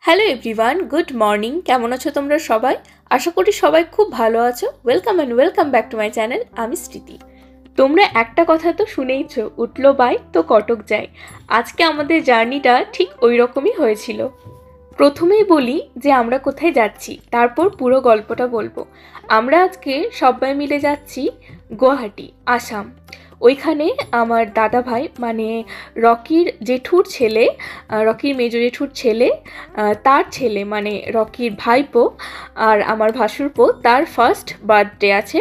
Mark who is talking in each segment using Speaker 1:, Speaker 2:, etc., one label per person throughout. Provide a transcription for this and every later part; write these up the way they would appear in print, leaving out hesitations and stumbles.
Speaker 1: Hello everyone, good morning. কেমন আছো তোমরা সবাই? আশা করি সবাই খুব ভালো আছো। Welcome back to my channel. আমি স্মৃতি। তোমরা একটা কথা তো শুনেইছো, উঠলো বাই তো কটক যায়। আজকে আমাদের জার্নিটা ঠিক ওই রকমই হয়েছিল। প্রথমেই বলি যে আমরা কোথায় যাচ্ছি, তারপর পুরো গল্পটা বলবো। আমরা আজকে সবাই মিলে যাচ্ছি গুয়াহাটি, আসাম। ওইখানে আমার দাদা ভাই মানে রকির জেঠুর ছেলে, রকির মেজো জেঠুর ছেলে, তার ছেলে মানে রকির ভাইপো আর আমার ভাসুরপো, তার ফার্স্ট বার্থডে আছে।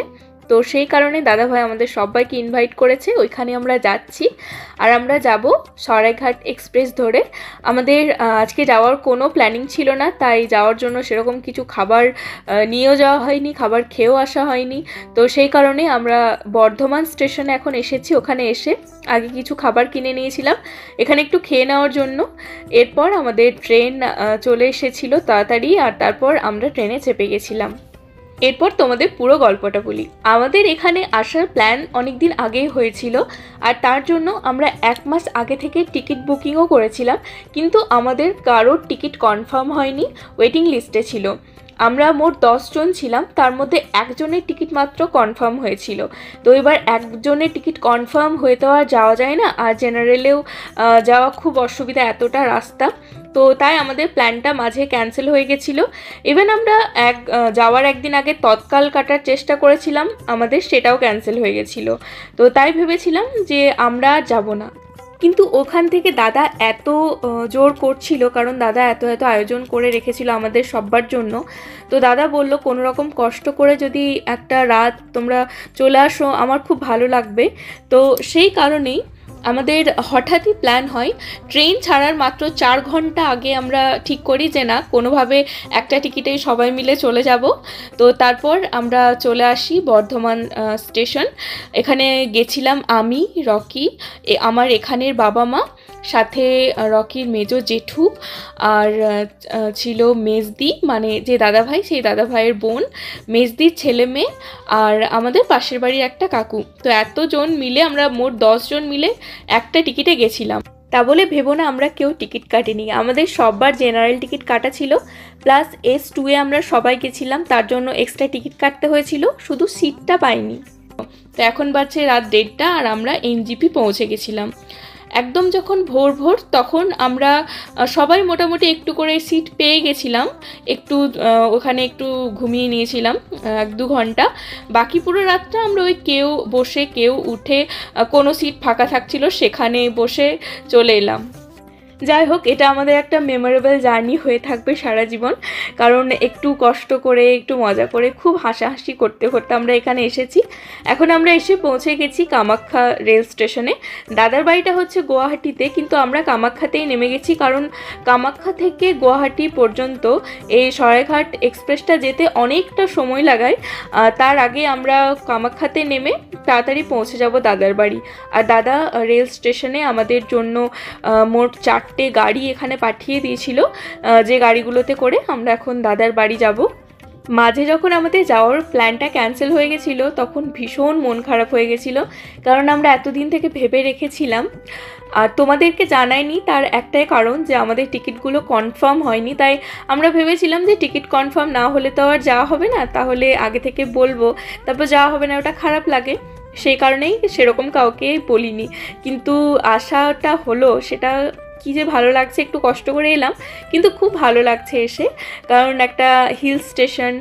Speaker 1: তো সেই কারণে দাদাভাই আমাদের সবাইকে ইনভাইট করেছে। ওইখানে আমরা যাচ্ছি আর আমরা যাব সরাইঘাট এক্সপ্রেস ধরে। আমাদের আজকে যাওয়ার কোনো প্ল্যানিং ছিল না, তাই যাওয়ার জন্য সেরকম কিছু খাবার নিয়েও যাওয়া হয়নি, খাবার খেয়েও আসা হয়নি। তো সেই কারণে আমরা বর্ধমান স্টেশনে এখন এসেছি। ওখানে এসে আগে কিছু খাবার কিনে নিয়েছিলাম এখানে একটু খেয়ে নেওয়ার জন্য। এরপর আমাদের ট্রেন চলে এসেছিল তাড়াতাড়ি, আর তারপর আমরা ট্রেনে চেপে গেছিলাম। এরপর তোমাদের পুরো গল্পটা বলি। আমাদের এখানে আসার প্ল্যান অনেক দিন আগেই হয়েছিল, আর তার জন্য আমরা 1 মাস আগে থেকে টিকিট বুকিংও করেছিলাম, কিন্তু আমাদের কারোর টিকিট কনফার্ম হয়নি, ওয়েটিং লিস্টে ছিল। আমরা মোট 10 জন ছিলাম, তার মধ্যে একজনের টিকিট মাত্র কনফার্ম হয়েছিল। তো এবার একজনের টিকিট কনফার্ম হয়ে তো আর যাওয়া যায় না, আর জেনারেলেও যাওয়া খুব অসুবিধা, এতটা রাস্তা। তো তাই আমাদের প্ল্যানটা মাঝে ক্যান্সেল হয়ে গেছিলো। ইভেন আমরা যাওয়ার একদিন আগে তৎকাল কাটার চেষ্টা করেছিলাম, আমাদের সেটাও ক্যান্সেল হয়ে গেছিলো। তো তাই ভেবেছিলাম যে আমরা যাব না। কিন্তু ওখান থেকে দাদা এত জোর করছিল, কারণ দাদা এত আয়োজন করে রেখেছিল আমাদের সবার জন্য। তো দাদা বলল কোনো রকম কষ্ট করে যদি একটা রাত তোমরা চলে আসো আমার খুব ভালো লাগবে। তো সেই কারণেই আমাদের হঠাৎই প্ল্যান হয়। ট্রেন ছাড়ার মাত্র 4 ঘন্টা আগে আমরা ঠিক করি যে না, কোনোভাবে একটা টিকিটেই সবাই মিলে চলে যাব। তো তারপর আমরা চলে আসি বর্ধমান স্টেশন। এখানে গেছিলাম আমি, রকি, আমার এখানের বাবা মা, সাথে রকির মেজো জেঠু, আর ছিল মেজদি মানে যে দাদাভাই, সেই দাদাভাইয়ের বোন, মেজদির ছেলে মেয়ে, আর আমাদের পাশের বাড়ির একটা কাকু। তো এতজন মিলে আমরা মোট 10 জন মিলে একটা টিকিটে গেছিলাম। তা বলে ভেবো না আমরা কেউ টিকিট কাটিনি, আমাদের সববার জেনারেল টিকিট কাটা ছিল, প্লাস S2-এ আমরা সবাই গেছিলাম, তার জন্য এক্সট্রা টিকিট কাটতে হয়েছিল, শুধু সিটটা পাইনি। তো এখন বাজছে রাত 1:30 আর আমরা NGP পৌঁছে গেছিলাম। একদম যখন ভোর তখন আমরা সবাই মোটামুটি একটু করে সিট পেয়ে গেছিলাম। ওখানে একটু ঘুমিয়ে নিয়েছিলাম 1-2 ঘন্টা। বাকি পুরো রাতটা আমরা ওই কেউ বসে কেউ উঠে, কোনো সিট ফাঁকা থাকছিল সেখানে বসে চলে এলাম। যাই হোক, এটা আমাদের একটা মেমোরেবল জার্নি হয়ে থাকবে সারা জীবন, কারণ একটু কষ্ট করে একটু মজা করে খুব হাসাহাসি করতে করতে আমরা এখানে এসেছি। এখন আমরা এসে পৌঁছে গেছি কামাখ্যা রেল স্টেশনে। দাদার বাড়িটা হচ্ছে গুয়াহাটিতে, কিন্তু আমরা কামাখ্যাতেই নেমে গেছি, কারণ কামাখ্যা থেকে গুয়াহাটি পর্যন্ত এই সরাইঘাট এক্সপ্রেসটা যেতে অনেকটা সময় লাগায়। তার আগে আমরা কামাখ্যাতে নেমে তাড়াতাড়ি পৌঁছে যাব দাদার বাড়ি। আর দাদা রেল স্টেশনে আমাদের জন্য মোট 4টে গাড়ি এখানে পাঠিয়ে দিয়েছিল, যে গাড়িগুলোতে করে আমরা এখন দাদার বাড়ি যাব। মাঝে যখন আমাদের যাওয়ার প্ল্যানটা ক্যান্সেল হয়ে গেছিলো তখন ভীষণ মন খারাপ হয়ে গেছিলো, কারণ আমরা এতদিন থেকে ভেবে রেখেছিলাম। আর তোমাদেরকে জানাইনি তার একটাই কারণ যে আমাদের টিকিটগুলো কনফার্ম হয়নি, তাই আমরা ভেবেছিলাম যে টিকিট কনফার্ম না হলে তো আর যাওয়া হবে না, তাহলে আগে থেকে বলবো, তারপর যাওয়া হবে না, ওটা খারাপ লাগে। সেই কারণেই সেরকম কাউকে বলিনি, কিন্তু আশাটা হলো, সেটা কী যে ভালো লাগছে। একটু কষ্ট করে এলাম, কিন্তু খুব ভালো লাগছে এসে, কারণ একটা হিল স্টেশন,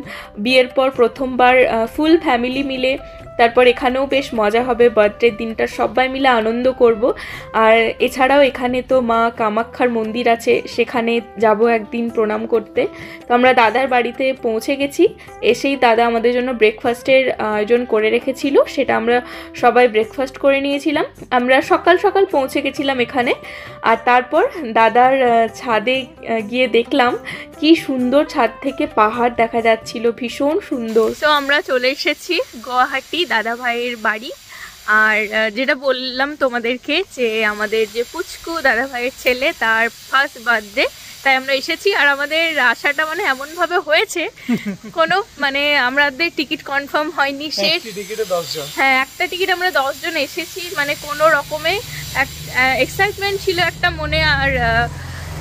Speaker 1: বিয়ের পর প্রথমবার ফুল ফ্যামিলি মিলে, তারপর এখানেও বেশ মজা হবে, বার্থডের দিনটা সবাই মিলে আনন্দ করব। আর এছাড়াও এখানে তো মা কামাখ্যার মন্দির আছে, সেখানে যাব একদিন প্রণাম করতে। তো আমরা দাদার বাড়িতে পৌঁছে গেছি। এসেই দাদা আমাদের জন্য ব্রেকফাস্টের আয়োজন করে রেখেছিল, সেটা আমরা সবাই ব্রেকফাস্ট করে নিয়েছিলাম। আমরা সকাল সকাল পৌঁছে গেছিলাম এখানে, আর তারপর দাদার ছাদে গিয়ে দেখলাম কি সুন্দর, ছাদ থেকে পাহাড় দেখা যাচ্ছিল, ভীষণ সুন্দর। তো আমরা চলে এসেছি গুয়াহাটি দাদা ভাইয়ের বাড়ি। আর যেটা বললাম তোমাদেরকে যে আমাদের যে পুচকু দাদা ভাইয়ের ছেলে, তার ফার্স্ট বার্থডে, তাই আমরা এসেছি। আর আমাদের আশাটা মানে এমনভাবে হয়েছে, কোনো মানে আমাদের টিকিট কনফার্ম হয়নি, হ্যাঁ একটা টিকিট আমরা 10 জন এসেছি, মানে কোনো রকমে এক্সাইটমেন্ট ছিল একটা মনে। আর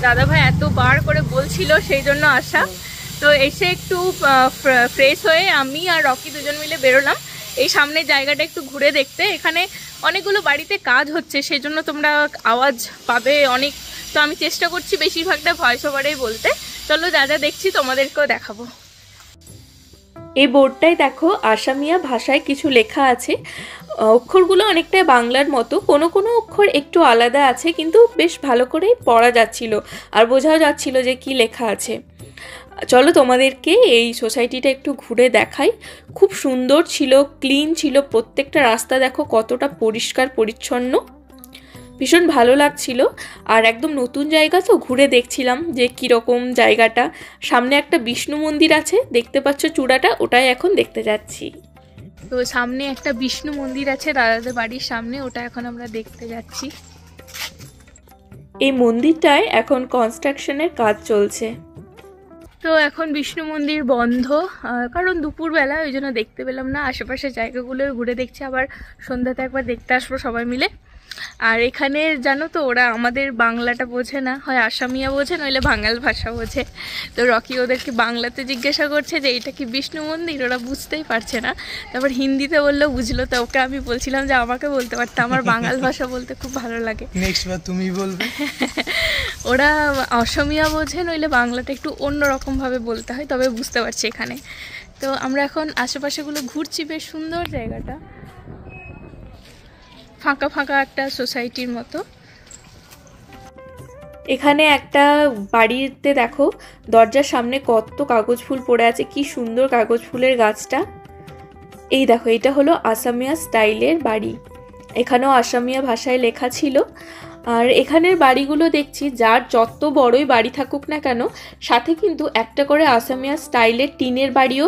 Speaker 1: দাদা ভাই এতবার করে বলছিল, সেই জন্য আসা। তো এসে একটু ফ্রেশ হয়ে আমি আর রকি দুজন মিলে বেরোলাম এই সামনের জায়গাটা একটু ঘুরে দেখতে। এখানে অনেকগুলো বাড়িতে কাজ হচ্ছে, সেই জন্য তোমরা আওয়াজ পাবে অনেক। তো আমি চেষ্টা করছি বেশিরভাগটা ভয়েস ওভারেই বলতে। চলো যা যা দেখছি তোমাদেরকেও দেখাবো। এই বোর্ডটাই দেখো, আসামিয়া ভাষায় কিছু লেখা আছে। অক্ষরগুলো অনেকটাই বাংলার মতো, কোনো কোনো অক্ষর একটু আলাদা আছে, কিন্তু বেশ ভালো করেই পড়া যাচ্ছিল আর বোঝাও যাচ্ছিল যে কি লেখা আছে। চলো তোমাদেরকে এই সোসাইটিটা একটু ঘুরে দেখাই। খুব সুন্দর ছিল, ক্লিন ছিল, প্রত্যেকটা রাস্তা দেখো কতটা পরিষ্কার পরিচ্ছন্ন, ভীষণ ভালো লাগছিল। আর একদম নতুন জায়গা তো, ঘুরে দেখছিলাম যে কীরকম জায়গাটা। সামনে একটা বিষ্ণু মন্দির আছে, দেখতে পাচ্ছ চূড়াটা, ওটাই এখন দেখতে যাচ্ছি। তো সামনে একটা বিষ্ণু মন্দির আছে দাদাদের বাড়ির সামনে, ওটা এখন আমরা দেখতে যাচ্ছি। এই মন্দিরটায় এখন কনস্ট্রাকশনের কাজ চলছে। তো এখন বিষ্ণু মন্দির বন্ধ, কারণ দুপুরবেলা, ওই জন্য দেখতে পেলাম না। আশেপাশের জায়গাগুলো ঘুরে দেখছি, আবার সন্ধ্যাতে একবার দেখতে আসবো সবাই মিলে। আর এখানে জানো তো, ওরা আমাদের বাংলাটা বোঝে না, হয় আসামিয়া বোঝে নইলে বাঙাল ভাষা বোঝে। তো রকি ওদেরকে বাংলাতে জিজ্ঞাসা করছে যে এটা কি বিষ্ণু মন্দির, ওরা বুঝতেই পারছে না। তারপর হিন্দিতে বললেও বুঝলো। তো ওকে আমি বলছিলাম যে আমাকে বলতে পারতো, আমার বাঙাল ভাষা বলতে খুব ভালো লাগে।
Speaker 2: নেক্সট বার তুমি বলবে।
Speaker 1: ওরা অসমিয়া বোঝে নইলে বাংলাটা একটু অন্যরকমভাবে বলতে হয়, তবে বুঝতে পারছি এখানে। তো আমরা এখন আশেপাশেগুলো ঘুরছি, বেশ সুন্দর জায়গাটা, ফাঁকা ফাঁকা একটা সোসাইটির মতো। এখানে একটা বাড়িতে দেখো দরজার সামনে কত কাগজ ফুল পড়ে আছে, কি সুন্দর কাগজ ফুলের গাছটা। এই দেখো, এটা হলো আসামিয়া স্টাইলের বাড়ি, এখানেও আসামিয়া ভাষায় লেখা ছিল। আর এখানের বাড়িগুলো দেখছি যার যত বড়ই বাড়ি থাকুক না কেন, সাথে কিন্তু একটা করে আসামিয়া স্টাইলের টিনের বাড়িও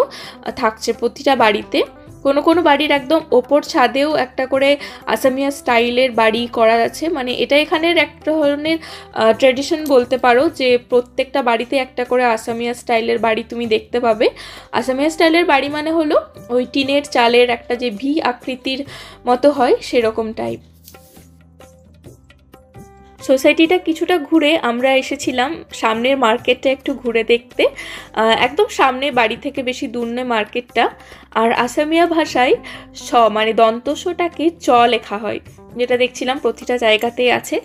Speaker 1: থাকছে প্রতিটা বাড়িতে। কোনো কোনো বাড়ির একদম ওপর ছাদেও একটা করে আসামিয়া স্টাইলের বাড়ি করা আছে। মানে এটা এখানের এক ধরনের ট্র্যাডিশন বলতে পারো, যে প্রত্যেকটা বাড়িতে একটা করে আসামিয়া স্টাইলের বাড়ি তুমি দেখতে পাবে। আসামিয়া স্টাইলের বাড়ি মানে হলো ওই টিনের চালের একটা যে ভি আকৃতির মতো হয়, সেরকম টাইপ। সোসাইটিটা কিছুটা ঘুরে আমরা এসেছিলাম সামনের মার্কেটটা একটু ঘুরে দেখতে। একদম সামনে, বাড়ি থেকে বেশি দূর নয় মার্কেটটা। আর আসামিয়া ভাষায় মানে দন্তস্বটাকে চ লেখা হয়, যেটা দেখছিলাম প্রতিটা জায়গাতেই আছে।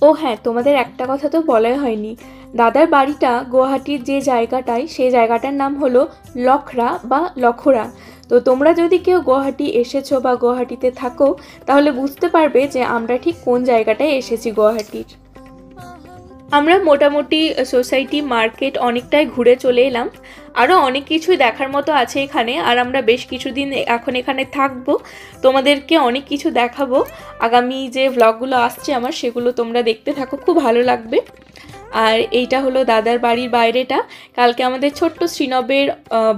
Speaker 1: ও হ্যাঁ, তোমাদের একটা কথা তো বলাই হয়নি, দাদার বাড়িটা গুয়াহাটির যে জায়গাটায়, সেই জায়গাটার নাম হলো লখরা বা লখরা। তো তোমরা যদি কেউ গুয়াহাটি এসেছো বা গুয়াহাটিতে থাকো, তাহলে বুঝতে পারবে যে আমরা ঠিক কোন জায়গাটায় এসেছি গুয়াহাটির। আমরা মোটামুটি সোসাইটি, মার্কেট অনেকটাই ঘুরে চলে এলাম। আরও অনেক কিছুই দেখার মতো আছে এখানে, আর আমরা বেশ কিছুদিন এখন এখানে থাকবো। তোমাদেরকে অনেক কিছু দেখাবো। আগামী যে ভ্লগগুলো আসছে আমার, সেগুলো তোমরা দেখতে থাকো, খুব ভালো লাগবে। আর এইটা হলো দাদার বাড়ির বাইরেটা। কালকে আমাদের ছোট্ট শ্রীনবের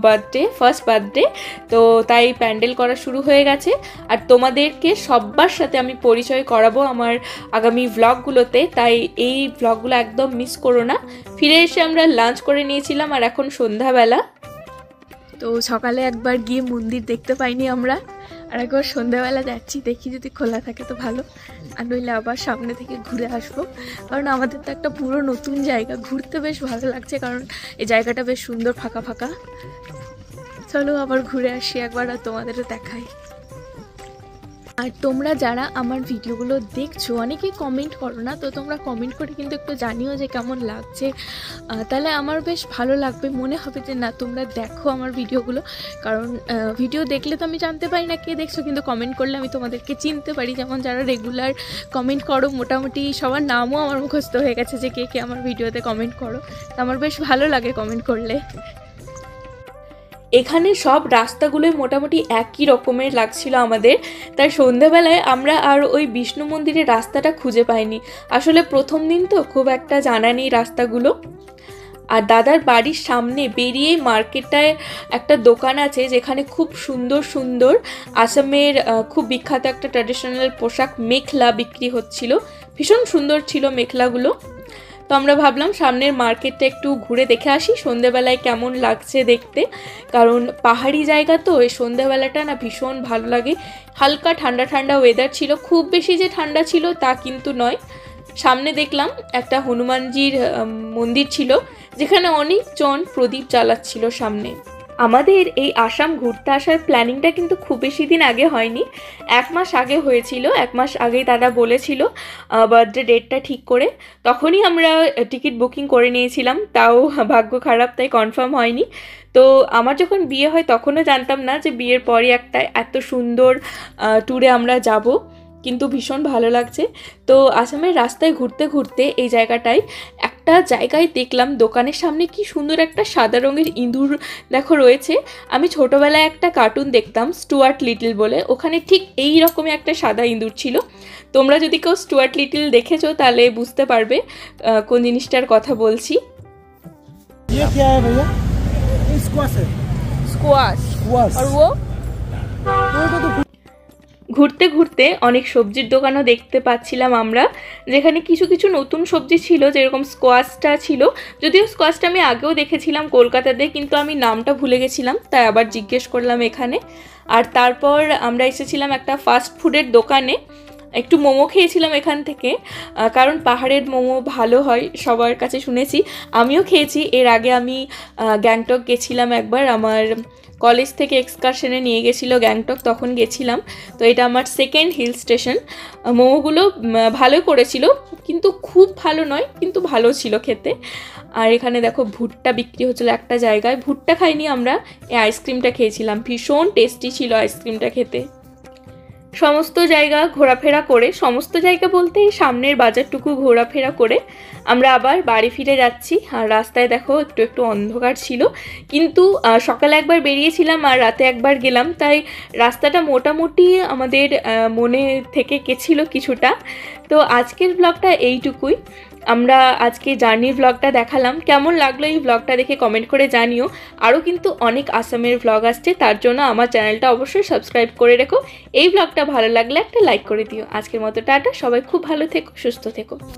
Speaker 1: বার্থডে, ফার্স্ট বার্থডে, তো তাই প্যান্ডেল করা শুরু হয়ে গেছে। আর তোমাদেরকে সবার সাথে আমি পরিচয় করাবো আমার আগামী ভ্লগগুলোতে, তাই এই ভ্লগগুলো একদম মিস করো না। ফিরে এসে আমরা লাঞ্চ করে নিয়েছিলাম, আর এখন সন্ধ্যাবেলা। তো সকালে একবার গিয়ে মন্দির দেখতে পাইনি আমরা, আর একবার সন্ধ্যাবেলা যাচ্ছি, দেখি যদি খোলা থাকে তো ভালো, আর নইলে আবার সামনে থেকে ঘুরে আসবো। কারণ আমাদের তো একটা পুরো নতুন জায়গা, ঘুরতে বেশ ভালো লাগছে, কারণ এই জায়গাটা বেশ সুন্দর, ফাঁকা ফাঁকা। চলো আবার ঘুরে আসি একবার, আর তোমাদেরও দেখাই। আর তোমরা যারা আমার ভিডিওগুলো দেখছো, অনেকেই কমেন্ট করো না, তো তোমরা কমেন্ট করে কিন্তু একটু জানিও যে কেমন লাগছে, তাহলে আমার বেশ ভালো লাগবে, মনে হবে যে না তোমরা দেখো আমার ভিডিওগুলো। কারণ ভিডিও দেখলে তো আমি জানতে পারি না কে দেখছো, কিন্তু কমেন্ট করলে আমি তোমাদেরকে চিনতে পারি। যেমন যারা রেগুলার কমেন্ট করো, মোটামুটি সবার নামও আমার মুখস্থ হয়ে গেছে যে কে কে আমার ভিডিওতে কমেন্ট করো, তো আমার বেশ ভালো লাগে কমেন্ট করলে। এখানে সব রাস্তাগুলোই মোটামুটি একই রকমের লাগছিল আমাদের, তাই সন্ধ্যাবেলায় আমরা আর ওই বিষ্ণু মন্দিরের রাস্তাটা খুঁজে পাইনি। আসলে প্রথম দিন তো খুব একটা জানা নেই রাস্তাগুলো। আর দাদার বাড়ির সামনে বেরিয়েই মার্কেটটায় একটা দোকান আছে, যেখানে খুব সুন্দর সুন্দর আসামের খুব বিখ্যাত একটা ট্র্যাডিশনাল পোশাক মেখলা বিক্রি হচ্ছিল। ভীষণ সুন্দর ছিল মেখলাগুলো। তো আমরা ভাবলাম সামনের মার্কেটটা একটু ঘুরে দেখে আসি, সন্ধ্যেবেলায় কেমন লাগছে দেখতে। কারণ পাহাড়ি জায়গা তো, এই সন্ধ্যেবেলাটা না ভীষণ ভালো লাগে। হালকা ঠান্ডা ঠান্ডা ওয়েদার ছিল, খুব বেশি যে ঠান্ডা ছিল তা কিন্তু নয়, সামনে দেখলাম একটা হনুমানজির মন্দির ছিল, যেখানে অনেকজন প্রদীপ জ্বালাচ্ছিল সামনে। আমাদের এই আসাম ঘুরতে আসার প্ল্যানিংটা কিন্তু খুব বেশি দিন আগে হয়নি, 1 মাস আগে হয়েছিল। 1 মাস আগেই দাদা বলেছিল বার্থডে ডেটটা ঠিক করে, তখনই আমরা টিকিট বুকিং করে নিয়েছিলাম। তাও ভাগ্য খারাপ, তাই কনফার্ম হয়নি। তো আমার যখন বিয়ে হয় তখনও জানতাম না যে বিয়ের পরই একটা এত সুন্দর ট্যুরে আমরা যাব, কিন্তু ভীষণ ভালো লাগছে। তো আসামের রাস্তায় ঘুরতে ঘুরতে এই জায়গাটায় একটা জায়গায় দেখলাম দোকানের সামনে কি সুন্দর একটা সাদা রঙের ইঁদুর দেখো রয়েছে। আমি ছোটোবেলায় একটা কার্টুন দেখতাম স্টুয়ার্ট লিটল বলে, ওখানে ঠিক এই রকমই একটা সাদা ইঁদুর ছিল। তোমরা যদি কেউ স্টুয়ার্ট লিটল দেখেছো তাহলে বুঝতে পারবে কোন জিনিসটার কথা বলছি। ঘুরতে ঘুরতে অনেক সবজির দোকানও দেখতে পাচ্ছিলাম আমরা, যেখানে কিছু কিছু নতুন সবজি ছিল, যেরকম স্কোয়াশটা ছিল। যদিও স্কোয়াশটা আমি আগেও দেখেছিলাম কলকাতাতে, কিন্তু আমি নামটা ভুলে গেছিলাম, তাই আবার জিজ্ঞেস করলাম এখানে। আর তারপর আমরা এসেছিলাম একটা ফাস্ট ফুডের দোকানে, একটু মোমো খেয়েছিলাম এখান থেকে, কারণ পাহাড়ের মোমো ভালো হয় সবার কাছে শুনেছি। আমিও খেয়েছি, এর আগে আমি গ্যাংটক গেছিলাম একবার, আমার কলেজ থেকে এক্সকারশনে নিয়ে গেছিলো গ্যাংটক, তখন গেছিলাম। তো এটা আমার সেকেন্ড হিল স্টেশন। মোমোগুলো ভালো করেছিল, কিন্তু খুব ভালো নয়, কিন্তু ভালো ছিল খেতে। আর এখানে দেখো ভুট্টা বিক্রি হচ্ছিলো একটা জায়গায়, ভুট্টা খাইনি আমরা, এই আইসক্রিমটা খেয়েছিলাম, ভীষণ টেস্টি ছিল আইসক্রিমটা খেতে। সমস্ত জায়গা ঘোরাফেরা করে, সমস্ত জায়গা বলতে এই সামনের বাজারটুকু ঘোরাফেরা করে আমরা আবার বাড়ি ফিরে যাচ্ছি। আর রাস্তায় দেখো একটু একটু অন্ধকার ছিল, কিন্তু সকালে একবার বেরিয়েছিলাম আর রাতে একবার গেলাম, তাই রাস্তাটা মোটামুটি আমাদের মনে থেকে গেছিলো কিছুটা। তো আজকের ব্লগটা এইটুকুই। আমরা আজকে জার্নির ব্লগটা দেখালাম, কেমন লাগলো এই ব্লগটা দেখে কমেন্ট করে জানিও। আরও কিন্তু অনেক আসামের ব্লগ আসছে, তার জন্য আমার চ্যানেলটা অবশ্যই সাবস্ক্রাইব করে রেখো। এই ব্লগটা ভালো লাগলে একটা লাইক করে দিও। আজকের মতো টাটা, সবাই খুব ভালো থেকো, সুস্থ থেকো।